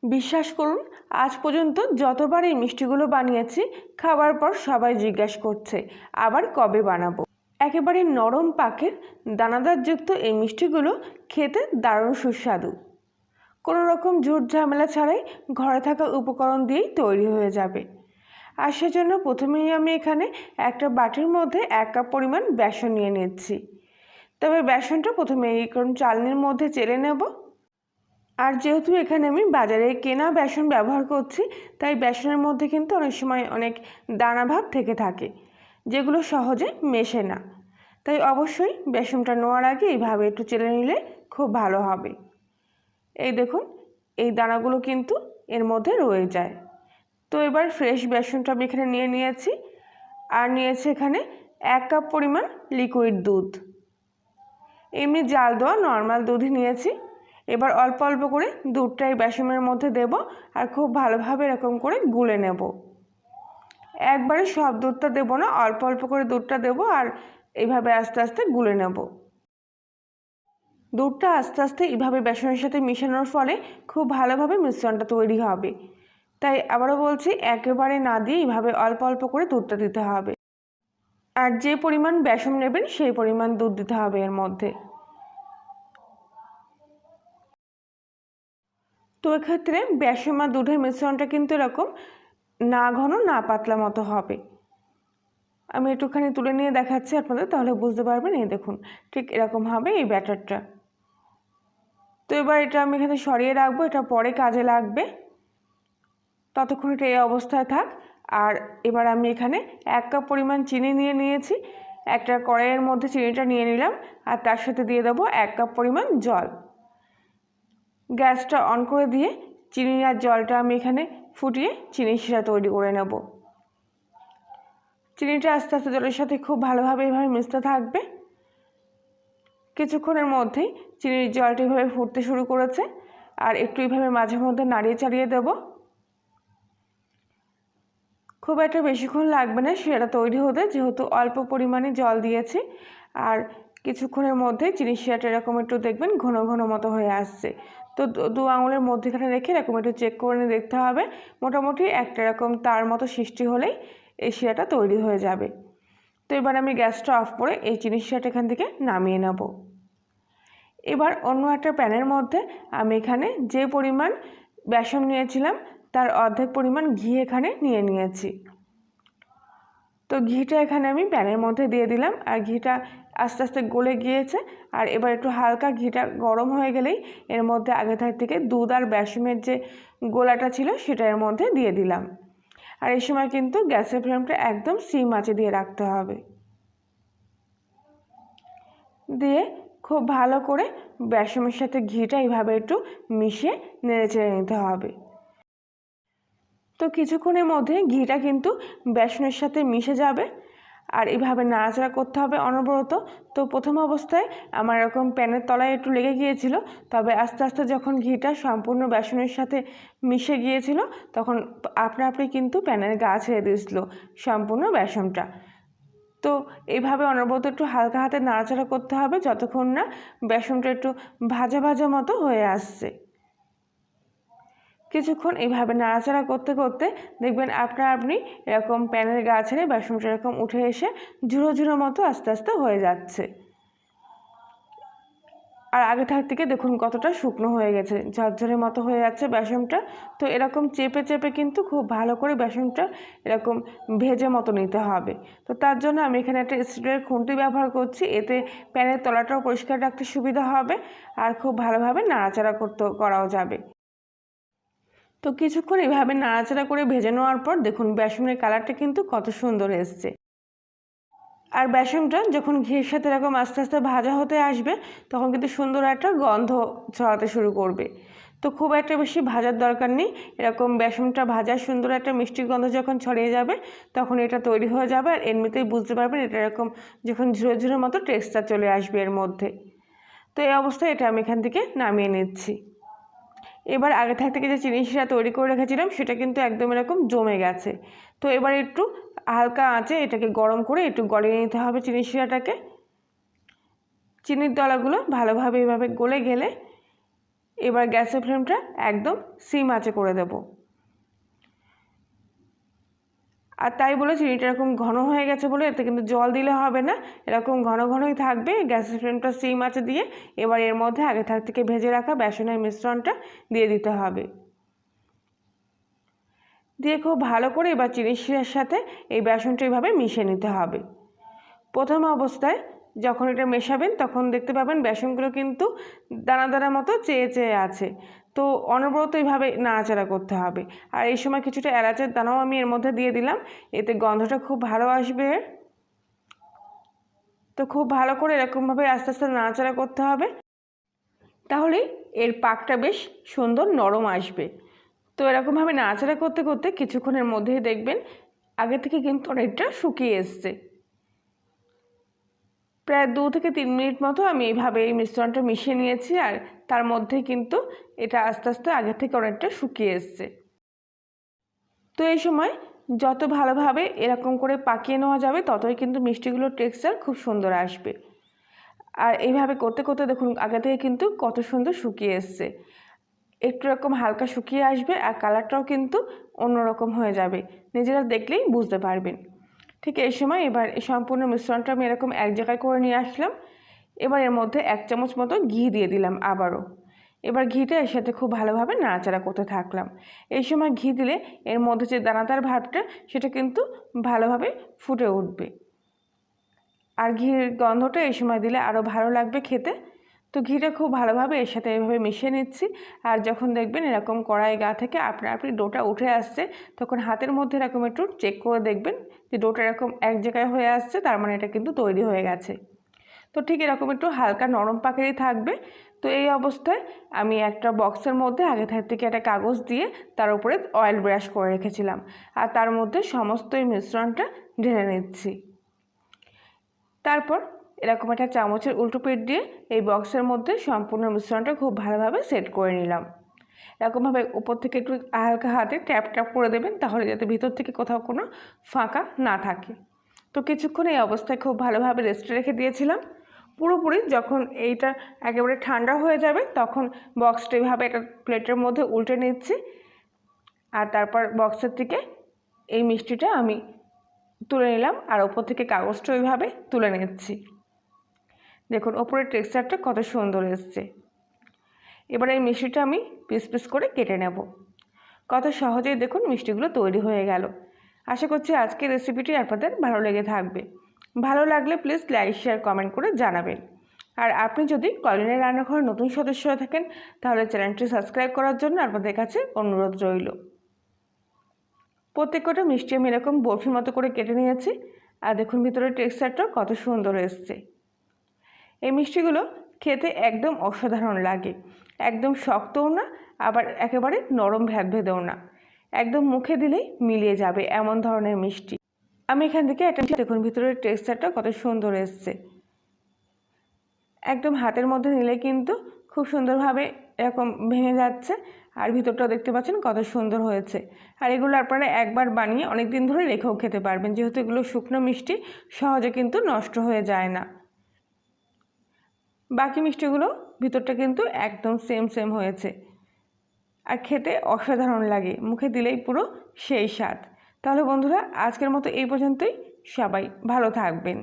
বিশ্বাস করুন, আজ পর্যন্ত যতবার এই মিষ্টিগুলো বানিয়েছি খাবার পর সবাই জিজ্ঞাসা করছে আবার কবে বানাবো। একেবারে নরম পাকের দানাদারযুক্ত এই মিষ্টিগুলো খেতে দারুণ সুস্বাদু। কোনো রকম ঝুট ঝামেলা ছাড়াই ঘরে থাকা উপকরণ দিয়েই তৈরি হয়ে যাবে। আর সেজন্য প্রথমেই আমি এখানে একটা বাটির মধ্যে 1 কাপ পরিমাণ বেসন নিয়ে নিচ্ছি। তবে বেসনটা প্রথমে এরকম চালনির মধ্যে চেলে নেব। আর যেহেতু এখানে আমি বাজারে কেনা বেসন ব্যবহার করছি, তাই বেসনের মধ্যে কিন্তু অনেক সময় অনেক দানা ভাব থেকে থাকে, যেগুলো সহজে মেশে না। তাই অবশ্যই বেসনটা নেওয়ার আগে এইভাবে একটু চেলে নিলে খুব ভালো হবে। এই দেখুন, এই দানাগুলো কিন্তু এর মধ্যে রয়ে যায়। তো এবার ফ্রেশ বেসনটা আমি এখানে নিয়ে নিয়েছি, আর নিয়েছি এখানে 1 কাপ পরিমাণ লিকুইড দুধ। এমনি জাল দেওয়া নর্মাল দুধই নিয়েছি। এবার অল্প অল্প করে দুধটা এই বেসনের মধ্যে দেব আর খুব ভালোভাবে এরকম করে গুলে নেব। একবারে সব দুধটা দেব না, অল্প অল্প করে দুধটা দেব আর এইভাবে আস্তে আস্তে গুলে নেব। দুধটা আস্তে আস্তে এইভাবে বেসনের সাথে মিশানোর ফলে খুব ভালোভাবে মিশ্রণটা তৈরি হবে। তাই আবারও বলছি, একেবারে না দিয়ে এইভাবে অল্প অল্প করে দুধটা দিতে হবে। আর যে পরিমাণ বেসন নেবেন সেই পরিমাণ দুধ দিতে হবে এর মধ্যে। তো এক্ষেত্রে বেসন আর দুধের মিশ্রণটা কিন্তু এরকম না ঘন না পাতলা মতো হবে। আমি একটুখানি তুলে নিয়ে দেখাচ্ছি আপনাদের, তাহলে বুঝতে পারবেন। এই দেখুন, ঠিক এরকম হবে এই ব্যাটারটা। তো এবার এটা আমি এখানে সরিয়ে রাখবো, এটা পরে কাজে লাগবে। ততক্ষণ এটা এই অবস্থায় থাক। আর এবার আমি এখানে 1 কাপ পরিমাণ চিনি নিয়ে নিয়েছি। একটা কড়াইয়ের মধ্যে চিনিটা নিয়ে নিলাম আর তার সাথে দিয়ে দেবো 1 কাপ পরিমাণ জল। গ্যাসটা অন করে দিয়ে চিনি আর জলটা আমি এখানে ফুটিয়ে চিনির শিরা তৈরি করে নেব। চিনিটা আস্তে আস্তে জলের সাথে খুব ভালোভাবে এইভাবে মিশতে থাকবে। কিছুক্ষণের মধ্যেই চিনির জলটা এইভাবে ফুটতে শুরু করেছে, আর একটু এইভাবে মাঝে মধ্যে নাড়িয়ে চাড়িয়ে দেব। খুব একটা বেশিক্ষণ লাগবে না শিরাটা তৈরি হতে, যেহেতু অল্প পরিমাণে জল দিয়েছি। আর কিছুক্ষণের মধ্যে চিনির শিরাটা এরকম একটু দেখবেন ঘন ঘন মতো হয়ে আসছে। তো 2 আঙুলের মধ্যেখানে রেখে এরকম একটু চেক করে নিয়ে দেখতে হবে। মোটামুটি একটা এরকম তার মতো সৃষ্টি হলেই এই শিরাটা তৈরি হয়ে যাবে। তো এবার আমি গ্যাসটা অফ করে এই চিনির শিরাটা এখান থেকে নামিয়ে নেব। এবার অন্য একটা প্যানের মধ্যে আমি এখানে যে পরিমাণ বেসন নিয়েছিলাম তার অর্ধেক পরিমাণ ঘি এখানে নিয়ে নিয়েছি। তো ঘিটা এখানে আমি প্যানের মধ্যে দিয়ে দিলাম, আর ঘিটা আস্তে আস্তে গলে গিয়েছে। আর এবার একটু হালকা ঘিটা গরম হয়ে গেলেই এর মধ্যে আগে থেকে দুধ আর বেসনের যে গোলাটা ছিল সেটা এর মধ্যে দিয়ে দিলাম। আর এই সময় কিন্তু গ্যাসের ফ্লেমটা একদম সিম আঁচে দিয়ে রাখতে হবে। দিয়ে খুব ভালো করে বেসনের সাথে ঘিটা এইভাবে একটু মিশিয়ে নেড়ে চেড়ে নিতে হবে। তো কিছুক্ষণের মধ্যে ঘিটা কিন্তু বেসনের সাথে মিশে যাবে, আর এইভাবে নাড়াচাড়া করতে হবে অনবরত। তো প্রথম অবস্থায় আমার এরকম প্যানের তলায় একটু লেগে গিয়েছিল, তবে আস্তে আস্তে যখন ঘিটা সম্পূর্ণ বেসনের সাথে মিশে গিয়েছিল তখন আপনা আপনি কিন্তু প্যানের গা ছেড়ে দিয়েছিল সম্পূর্ণ বেসনটা। তো এইভাবে অনবরত একটু হালকা হাতে নাড়াচাড়া করতে হবে যতক্ষণ না বেসনটা একটু ভাজা ভাজা মতো হয়ে আসছে। কিছুক্ষণ এইভাবে নাড়াচাড়া করতে করতে দেখবেন আপনি এরকম প্যানের গা ছেড়ে বেসনটা এরকম উঠে এসে ঝুড়ো ঝুড়ো মতো আস্তে আস্তে হয়ে যাচ্ছে। আর আগে থেকে দেখুন কতটা শুকনো হয়ে গেছে, ঝরঝরে মতো হয়ে যাচ্ছে বেসনটা। তো এরকম চেপে চেপে কিন্তু খুব ভালো করে বেসনটা এরকম ভেজে মতো নিতে হবে। তো তার জন্য আমি এখানে একটা স্টিলের খুন্তি ব্যবহার করছি, এতে প্যানের তলাটাও পরিষ্কার রাখতে সুবিধা হবে আর খুব ভালোভাবে নাড়াচাড়া করাও যাবে। তো কিছুক্ষণ এইভাবে নাড়াচাড়া করে ভেজে নেওয়ার পর দেখুন বেসনের কালারটা কিন্তু কত সুন্দর এসছে। আর বেসনটা যখন ঘিয়ের সাথে এরকম আস্তে আস্তে ভাজা হতে আসবে তখন কিন্তু সুন্দর একটা গন্ধ ছড়াতে শুরু করবে। তো খুব একটা বেশি ভাজার দরকার নেই, এরকম বেসনটা ভাজার সুন্দর একটা মিষ্টি গন্ধ যখন ছড়িয়ে যাবে তখন এটা তৈরি হয়ে যাবে। আর এমনিতেই বুঝতে পারবেন এটা এরকম যখন ঝুরো ঝুরোর মতো টেক্সচার চলে আসবে এর মধ্যে। তো এই অবস্থায় এটা আমি এখান থেকে নামিয়ে নিচ্ছি। এবার আগে থেকে যে চিনি শিরা তৈরি করে রেখেছিলাম সেটা কিন্তু একদম এরকম জমে গেছে। তো এবার একটু হালকা আঁচে এটাকে গরম করে একটু গলিয়ে নিতে হবে চিনি শিরাটাকে। চিনির দলাগুলো ভালোভাবে এভাবে গলে গেলে এবার গ্যাসের ফ্লেমটা একদম সিম আঁচে করে দেব। আর তাই বলে চিনিটা এরকম ঘন হয়ে গেছে বলে এতে কিন্তু জল দিলে হবে না, এরকম ঘন ঘনই থাকবে। গ্যাসের ফ্লেমটা সিম আঁচে দিয়ে এবার এর মধ্যে আগে থেকে ভেজে রাখা বেসনের মিশ্রণটা দিয়ে দিতে হবে। দিয়ে খুব ভালো করে এবার চিনির শিরার সাথে এই বেসনটা এইভাবে মিশিয়ে নিতে হবে। প্রথম অবস্থায় যখন এটা মেশাবেন তখন দেখতে পাবেন বেসনগুলো কিন্তু দানা দানা মতো চেয়ে চেয়ে আছে, তো অনবরত এইভাবে নাড়াচাড়া করতে হবে। আর এই সময় কিছুটা এলাচের দানাও আমি এর মধ্যে দিয়ে দিলাম, এতে গন্ধটা খুব ভালো আসবে। তো খুব ভালো করে এরকমভাবে আস্তে আস্তে নাড়াচাড়া করতে হবে, তাহলে এর পাকটা বেশ সুন্দর নরম আসবে। তো এরকমভাবে নাড়াচাড়া করতে করতে কিছুক্ষণের মধ্যেই দেখবেন আগে থেকে কিন্তু অনেকটা শুকিয়ে এসছে। প্রায় 2 থেকে 3 মিনিট মতো আমি এইভাবে এই মিশ্রণটা মিশিয়ে নিয়েছি, আর তার মধ্যেই কিন্তু এটা আস্তে আস্তে আগে থেকে অনেকটা শুকিয়ে এসছে। তো এই সময় যত ভালোভাবে এরকম করে পাকিয়ে নেওয়া যাবে ততই কিন্তু মিষ্টিগুলোর টেক্সচার খুব সুন্দর আসবে। আর এইভাবে করতে করতে দেখুন আগে থেকে কিন্তু কত সুন্দর শুকিয়ে এসছে। একটু এরকম হালকা শুকিয়ে আসবে আর কালারটাও কিন্তু অন্যরকম হয়ে যাবে, নিজেরা দেখলেই বুঝতে পারবেন। ঠিক এই সময় এবার এই সম্পূর্ণ মিশ্রণটা আমি এরকম এক জায়গায় করে নিয়ে আসলাম। এবার এর মধ্যে 1 চামচ মতো ঘি দিয়ে দিলাম আবারও। এবার ঘিটা এর সাথে খুব ভালোভাবে নাড়াচাড়া করতে থাকলাম। এই সময় ঘি দিলে এর মধ্যে যে দানাদার ভাবটা সেটা কিন্তু ভালোভাবে ফুটে উঠবে, আর ঘির গন্ধটা এই সময় দিলে আরও ভালো লাগবে খেতে। তো ঘিটা খুব ভালোভাবে এর সাথে এভাবে মিশিয়ে নিচ্ছি। আর যখন দেখবেন এরকম কড়াই গা থেকে আপনি ডোটা উঠে আসছে, তখন হাতের মধ্যে এরকম একটু চেক করে দেখবেন যে ডোটা এরকম এক জায়গায় হয়ে আসছে, তার মানে এটা কিন্তু তৈরি হয়ে গেছে। তো ঠিক এরকম একটু হালকা নরম পাকেরই থাকবে। তো এই অবস্থায় আমি একটা বক্সের মধ্যে আগে থেকে একটা কাগজ দিয়ে তার উপরে অয়েল ব্রাশ করে রেখেছিলাম, আর তার মধ্যে সমস্ত এই মিশ্রণটা ঢেলে নিচ্ছি। তারপর এরকম একটা চামচের উল্টো পিঠ দিয়ে এই বক্সের মধ্যে সম্পূর্ণ মিশ্রণটা খুব ভালোভাবে সেট করে নিলাম। এরকমভাবে উপর থেকে একটু হালকা হাতে ট্যাপ ট্যাপ করে দেবেন, তাহলে যাতে ভিতর থেকে কোথাও কোনো ফাঁকা না থাকে। তো কিছুক্ষণ এই অবস্থায় খুব ভালোভাবে রেস্টে রেখে দিয়েছিলাম। পুরোপুরি যখন এইটা একেবারে ঠান্ডা হয়ে যাবে তখন বক্সটা এইভাবে একটা প্লেটের মধ্যে উল্টে নিচ্ছি, আর তারপর বক্সের থেকে এই মিষ্টিটা আমি তুলে নিলাম আর ওপর থেকে কাগজটা ওইভাবে তুলে নিচ্ছি। দেখুন ওপরের টেক্সচারটা কত সুন্দর এসছে। এবার এই মিষ্টিটা আমি পিস পিস করে কেটে নেব। কত সহজেই দেখুন মিষ্টিগুলো তৈরি হয়ে গেল। আশা করছি আজকের রেসিপিটি আপনাদের ভালো লেগে থাকবে। ভালো লাগলে প্লিজ লাইক শেয়ার কমেন্ট করে জানাবেন। আর আপনি যদি কলিনের রান্নাঘরের নতুন সদস্য হয়ে থাকেন তাহলে চ্যানেলটি সাবস্ক্রাইব করার জন্য আপনাদের কাছে অনুরোধ রইল। প্রত্যেকটা মিষ্টি আমি এরকম বরফির মতো করে কেটে নিয়েছি, আর দেখুন ভিতরের টেক্সচারটা কত সুন্দর এসছে। এই মিষ্টিগুলো খেতে একদম অসাধারণ লাগে, একদম শক্তও না আবার একেবারে নরম ভেদভেদেও না, একদম মুখে দিলেই মিলিয়ে যাবে এমন ধরনের মিষ্টি। আমি এখান থেকে একটা দেখুন ভিতরের টেক্সচারটা কত সুন্দর এসছে, একদম হাতের মধ্যে নিলে কিন্তু খুব সুন্দরভাবে এরকম ভেঙে যাচ্ছে, আর ভিতরটাও দেখতে পাচ্ছেন কত সুন্দর হয়েছে। আর এগুলো আপনারা একবার বানিয়ে অনেক দিন ধরে রেখেও খেতে পারবেন, যেহেতু এগুলো শুকনো মিষ্টি সহজে কিন্তু নষ্ট হয়ে যায় না। বাকি মিষ্টিগুলো ভিতরটা কিন্তু একদম সেম হয়েছে, আর খেতে অসাধারণ লাগে, মুখে দিলেই পুরো সেই স্বাদ। তাহলে বন্ধুরা আজকের মতো এই পর্যন্তই, সবাই ভালো থাকবেন।